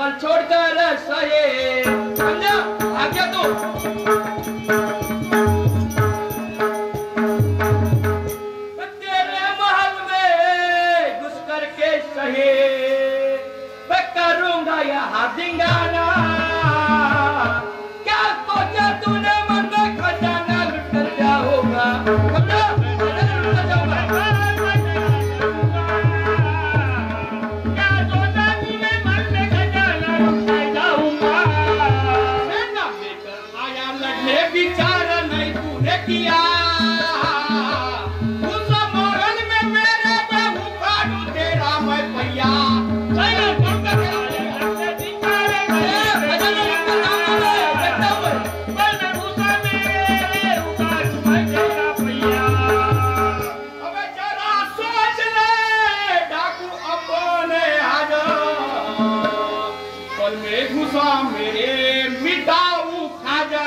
महल छोड़कर सहे समझा आ गया तू तेरे महल में घुस करके सहे मैं करूंगा यहाँ दिंगाना क्या सोचा तूने मन में खजाना लुट कर जाओगा समझा किया उस मोहन में मेरे बहू काटू तेरा मैं भैया अबे जरा सोच ले डाकू अपने आजा कल में घुसा मेरे मिटाऊ खाजा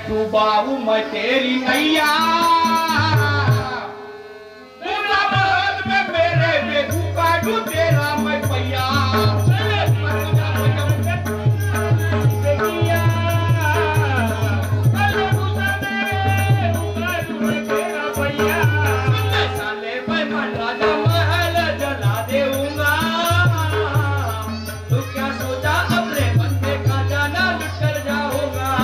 डूबाऊ मैं तेरी नैया पूरा महल में मेरे बेगू काटू तेरा मैं भैया साले मैं राजा महल जला देऊंगा तू क्या सोचा अपने बंदे का जाना लुट कर जाऊंगा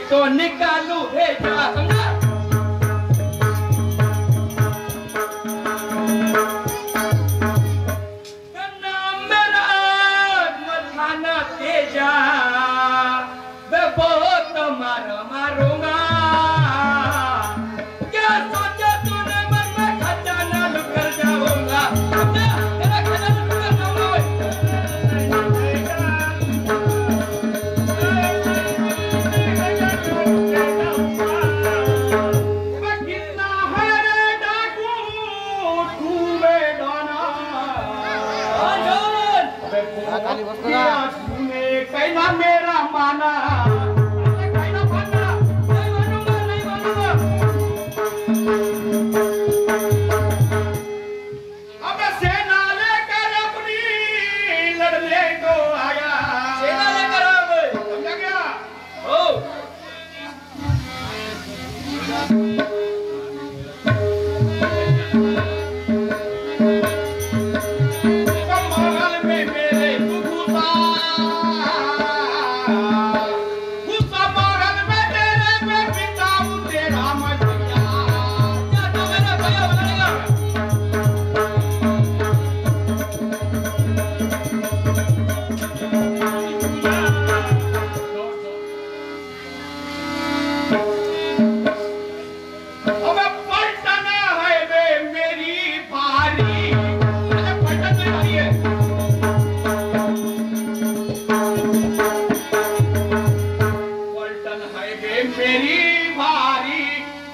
तो निकालू भेजा समझा मेरा मथाना तेजा मैं बहुत मारूंगा क्या सोचा तूने मन में खजाना लुट कर जाऊंगा तेरा खजाना लुट कर जाऊंगा कहना मेरा माना कहना माना नहीं मानूंगा नहीं मानूंगा अब सेना लेकर अपनी लड़ने को आया सेना लेकर समझा गया ओ मेरी भारी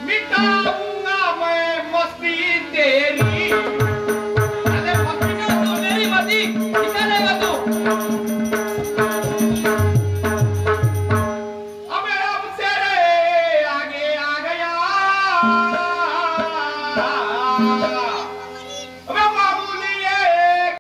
मिटाऊंगा मैं मस्ती तेरी अरे मस्ती का तो मेरी मस्ती निकालेगा तू अबे अब तेरे आगे आ गया